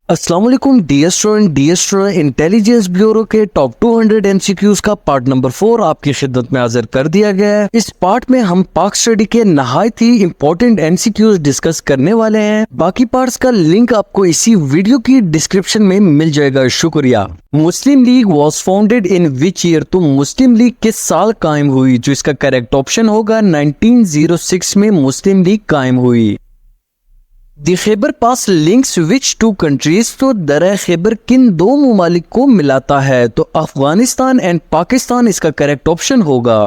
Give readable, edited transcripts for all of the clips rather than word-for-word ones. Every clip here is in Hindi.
अस्सलाम वालेकुम डियर स्टूडेंट इंटेलिजेंस ब्यूरो के टॉप 200 एमसीक्यूज का पार्ट नंबर 4 आपकी खिदमत में हाजिर कर दिया गया है। इस पार्ट में हम पाक स्टडी के नहायत ही इम्पोर्टेंट एमसीक्यूज डिस्कस करने वाले हैं। बाकी पार्ट्स का लिंक आपको इसी वीडियो की डिस्क्रिप्शन में मिल जाएगा। शुक्रिया। Muslim League was founded in which year? तो मुस्लिम लीग किस साल कायम हुई? जो इसका करेक्ट ऑप्शन होगा 1906 में मुस्लिम लीग कायम हुई। The Khyber pass links which two countries? तो दरिया खैबर किन दो ममालिक को मिलाता है? तो अफगानिस्तान एंड पाकिस्तान इसका करेक्ट ऑप्शन होगा।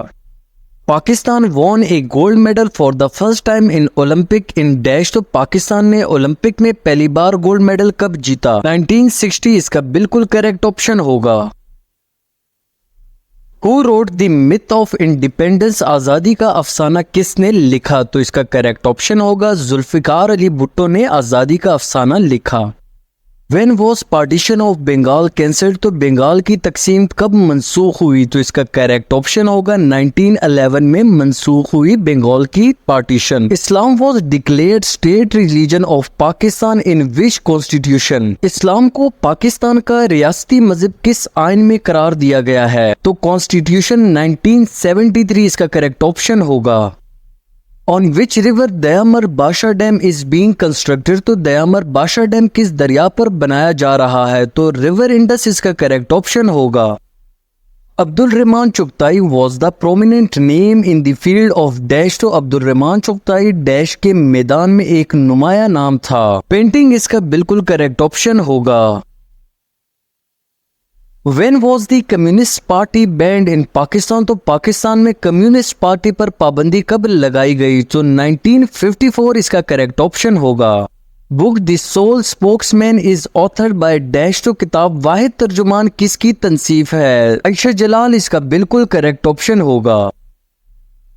Pakistan won a gold medal for the first time in Olympic in dash? तो पाकिस्तान ने ओलंपिक में पहली बार गोल्ड मेडल कब जीता? 1960 इसका बिल्कुल करेक्ट ऑप्शन होगा। Who wrote the myth of independence? आज़ादी का अफसाना किसने लिखा? तो इसका करेक्ट ऑप्शन होगा जुल्फिकार अली भुट्टो ने आज़ादी का अफसाना लिखा। When was partition of Bengal cancelled? तो बंगाल की तकसीम कब मंसूख हुई? तो इसका करेक्ट ऑप्शन होगा 1911 में मंसूख हुई बंगाल की partition. Islam was declared state religion of Pakistan in which constitution? इस्लाम को पाकिस्तान का रियासती मजहब किस आइन में करार दिया गया है? तो कॉन्स्टिट्यूशन 1973 इसका करेक्ट ऑप्शन होगा। On which river Diamer Bhasha dam is being constructed? तो दयामर बाशा डैम किस दरिया पर बनाया जा रहा है? तो रिवर इंडस इसका करेक्ट ऑप्शन होगा। Abdul Rahman Chughtai was the prominent name in the field of dash? तो अब्दुल रहमान चुगताई डैश के मैदान में एक नुमाया नाम था। पेंटिंग इसका बिल्कुल करेक्ट ऑप्शन होगा। When was the communist party banned in Pakistan? तो पाकिस्तान में कम्युनिस्ट पार्टी पर पाबंदी कब लगाई गई? तो 1954 इसका करेक्ट ऑप्शन होगा। Book the soul spokesman is authored by dash? तो किताब वाहिद तर्जुमान किसकी तंसीफ है? आयशा जलाल इसका बिल्कुल करेक्ट ऑप्शन होगा।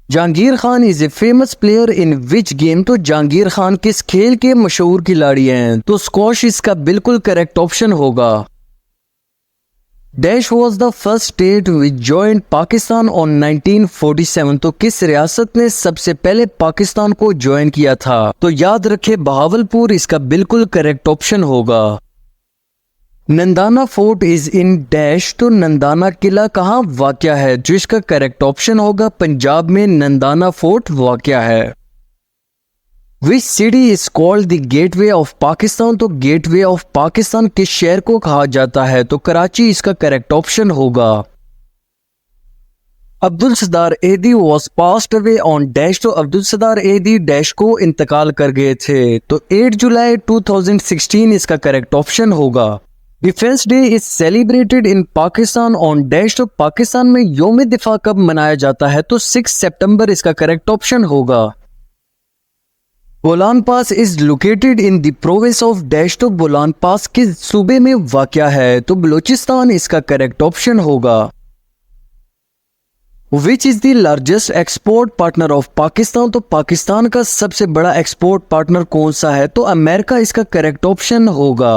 Jahangir Khan is a famous player in which game? तो जहांगीर खान किस खेल के मशहूर खिलाड़ी हैं? तो स्क्वॉश इसका बिल्कुल करेक्ट ऑप्शन होगा। Dash was the first state which joint Pakistan on 1947? तो किस रियासत ने सबसे पहले पाकिस्तान को ज्वाइन किया था? तो याद रखे बहावलपुर इसका बिल्कुल करेक्ट ऑप्शन होगा। Nandana fort is in dash? तो नंदाना किला कहाँ वाक़या है? जो इसका करेक्ट ऑप्शन होगा पंजाब में नंदाना फोर्ट वाक़या है। Which city is called the gateway of Pakistan? तो गेटवे ऑफ पाकिस्तान किस शहर को कहा जाता है? तो कराची इसका करेक्ट ऑप्शन होगा। अब्दुल सत्तार एदी was passed away on dash? तो अब्दुल सत्तार एदी डैश को इंतकाल कर गए थे? तो 8 जुलाई 2016 इसका करेक्ट ऑप्शन होगा। Defence day is celebrated in Pakistan on dash? तो पाकिस्तान में योम दिफा कब मनाया जाता है? तो 6 सितंबर इसका करेक्ट ऑप्शन होगा। Bolan pass is located in the province of dash? तो बोलान पास किस सूबे में वाक़या है? तो बलूचिस्तान इसका करेक्ट ऑप्शन होगा। विच is the largest export partner of Pakistan? तो पाकिस्तान का सबसे बड़ा एक्सपोर्ट पार्टनर कौन सा है? तो अमेरिका इसका करेक्ट ऑप्शन होगा।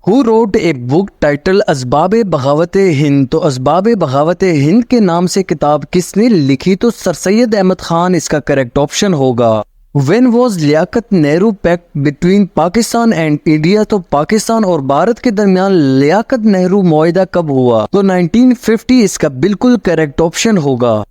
Who wrote a book titled Asbab Baghawat Hind? तो असबाब बगावत हिंद के नाम से किताब किसने लिखी? तो सर सैयद अहमद खान इसका करेक्ट ऑप्शन होगा। When was Liaquat Nehru pact between Pakistan and India? तो पाकिस्तान और भारत के दरमियान लियाकत नेहरू मुआहिदा कब हुआ? तो 1950 इसका बिल्कुल करेक्ट ऑप्शन होगा।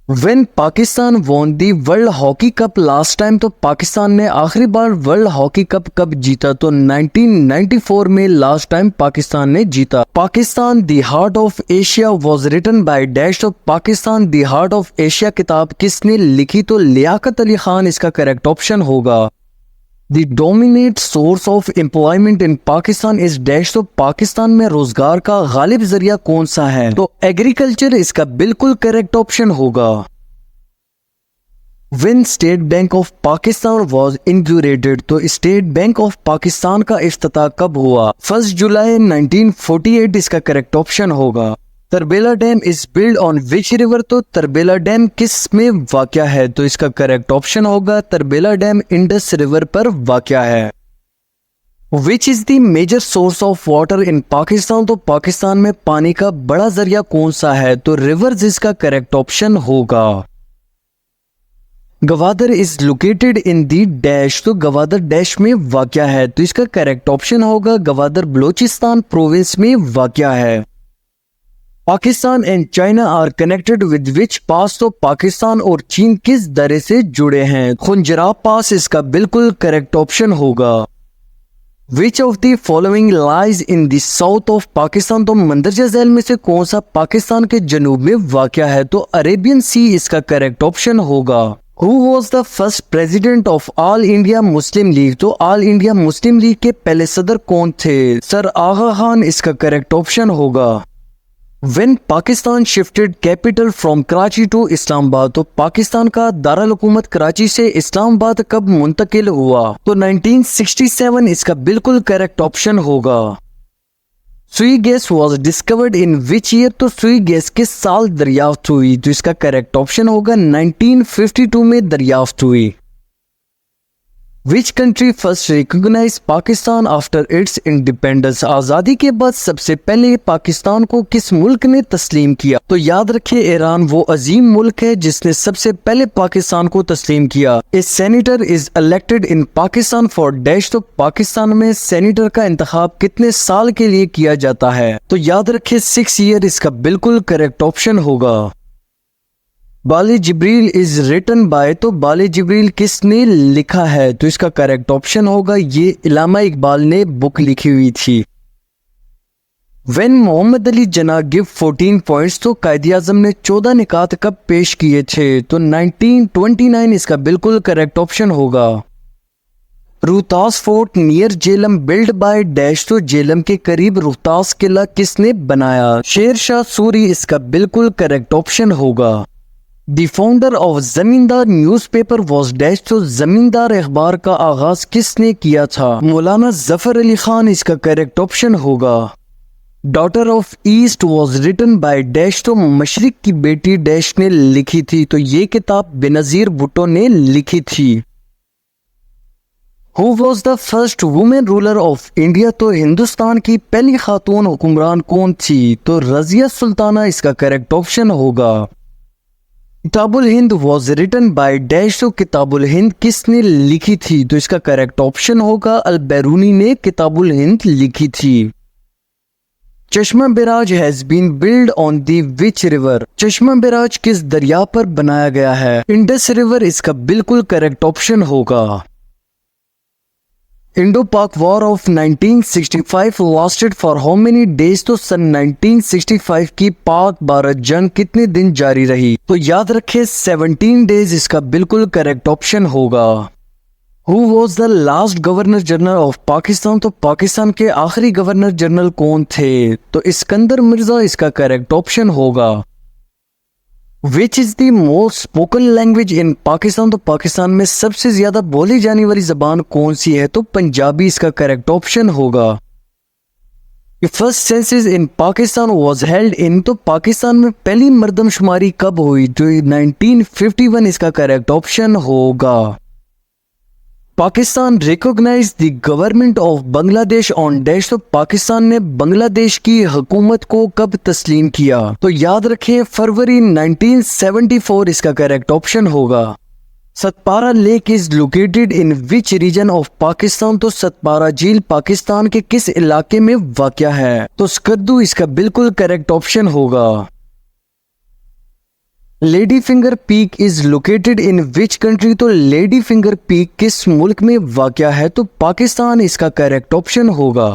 When Pakistan won the world hockey cup last time? तो पाकिस्तान ने आखिरी बार वर्ल्ड हॉकी कप कब जीता? तो 1994 में लास्ट टाइम पाकिस्तान ने जीता। Pakistan the heart of Asia was written by dash? तो Pakistan the heart of Asia किताब किसने लिखी? तो लियाकत अली खान इसका करेक्ट ऑप्शन होगा। The dominate source of employment in Pakistan is dash? तो पाकिस्तान में रोजगार का गालिब जरिया कौन सा है? तो एग्रीकल्चर इसका बिल्कुल करेक्ट ऑप्शन होगा। When state bank of Pakistan was inaugurated? तो स्टेट बैंक ऑफ पाकिस्तान का इफ्तिताह कब हुआ? 1 जुलाई 1948 इसका करेक्ट ऑप्शन होगा। Tarbela dam is build on which river? तो तरबेला डैम किस में वाक़या है? तो इसका करेक्ट ऑप्शन होगा तरबेला डैम इंडस रिवर पर वाक़या है। Which is the major source of water in Pakistan? तो पाकिस्तान में पानी का बड़ा जरिया कौन सा है? तो रिवर्स इसका करेक्ट ऑप्शन होगा। Gwadar is located in the dash, तो गवादर डैश में वाक़या है, तो इसका करेक्ट ऑप्शन होगा गवादर बलोचिस्तान प्रोविंस में वाक़या है। Pakistan and China are connected with which pass, तो पाकिस्तान और चीन किस दरे से जुड़े हैं? खुंजराब पास इसका बिल्कुल करेक्ट ऑप्शन होगा। Which of the following lies in the south of Pakistan, तो मंदरजा झैल में से कौन सा पाकिस्तान के जनूब में वाक़या है? तो अरेबियन सी इसका करेक्ट ऑप्शन होगा। Who was the first president of All India Muslim League, तो ऑल इंडिया मुस्लिम लीग के पहले सदर कौन थे? सर आगा खान इसका करेक्ट ऑप्शन होगा। When Pakistan shifted capital from Karachi to Islamabad, तो पाकिस्तान का दारुल हुकूमत कराची से इस्लामाबाद कब मुंतकिल हुआ? तो 1967 इसका बिल्कुल करेक्ट ऑप्शन होगा। सुई gas was discovered in which year, तो सुई गैस किस साल दरियाफ्त हुई? तो इसका करेक्ट ऑप्शन होगा 1952 में दरियाफ्त हुई। Which country first recognise Pakistan after its independence, आज़ादी के बाद सबसे पहले पाकिस्तान को किस मुल्क ने तस्लीम किया? तो याद रखिए ईरान वो अजीम मुल्क है जिसने सबसे पहले पाकिस्तान को तस्लीम किया। A senator is elected in Pakistan for dash, तो पाकिस्तान में सेनेटर का इंतखाब कितने साल के लिए किया जाता है? तो याद रखिए 6 ईयर इसका बिल्कुल करेक्ट ऑप्शन होगा। बाले जिब्रील इज रिटन बाय, तो बाले जिब्रील किसने लिखा है? तो इसका करेक्ट ऑप्शन होगा ये इलामा इकबाल ने बुक लिखी हुई थी। When Mohammad Ali Jinnah give 14 points, तो कायद आजम ने 14 निकात कब पेश किए थे? तो 1929 इसका बिल्कुल करेक्ट ऑप्शन होगा। Rohtas fort near Jhelum build by dash, तो जेलम के करीब रोहतास किला किसने बनाया? शेर शाह सूरी इसका बिल्कुल करेक्ट ऑप्शन होगा। द फाउंडर ऑफ जमींदार न्यूज़पेपर वॉज डैश, तो जमींदार अखबार का आगाज किसने किया था? मौलाना जफर अली खान इसका करेक्ट ऑप्शन होगा। Daughter of east was written by dash, तो मशरिक की बेटी डैश ने लिखी थी, तो ये किताब बेनजीर भुट्टो ने लिखी थी। Who was the first women ruler of India, तो हिंदुस्तान की पहली खातून हुक्मरान कौन थी? तो रजिया सुल्ताना इसका करेक्ट ऑप्शन होगा। Kitabul Hind was written by dash, तो किताबुल हिंद किसने लिखी थी? तो इसका करेक्ट ऑप्शन होगा अल बैरूनी ने किताबुल हिंद लिखी थी। Chashma barrage has been build on the which river, Chashma barrage किस दरिया पर बनाया गया है? इंडस रिवर इसका बिल्कुल करेक्ट ऑप्शन होगा। इंडो पाक war of 1965 lasted for how many days, तो सन 1965 की पाक भारत जंग कितने दिन जारी रही? तो याद रखें 17 डेज इसका बिल्कुल करेक्ट ऑप्शन होगा। Who was the last governor general of Pakistan, तो पाकिस्तान के आखिरी गवर्नर जनरल कौन थे? तो इस्कंदर मिर्जा इसका करेक्ट ऑप्शन होगा। विच is the most spoken language in Pakistan, तो पाकिस्तान में सबसे ज्यादा बोली जाने वाली जबान कौन सी है? तो पंजाबी इसका करेक्ट ऑप्शन होगा। First census in Pakistan was held in, तो पाकिस्तान में पहली मर्दमशुमारी कब हुई? तो 1951 इसका करेक्ट ऑप्शन होगा। Pakistan recognise the government of Bangladesh on dash, तो पाकिस्तान ने बांग्लादेश की हुकूमत को कब तस्लीम किया? तो याद रखें फरवरी 1974 इसका करेक्ट ऑप्शन होगा। Satpara lake is located in which region of Pakistan, तो सतपारा झील पाकिस्तान के किस इलाके में वाक़या है? तो स्कद्दू इसका बिल्कुल करेक्ट ऑप्शन होगा। Lady finger peak is located in which country, तो लेडी फिंगर पीक किस मुल्क में वाक़या है? तो पाकिस्तान इसका करेक्ट ऑप्शन होगा।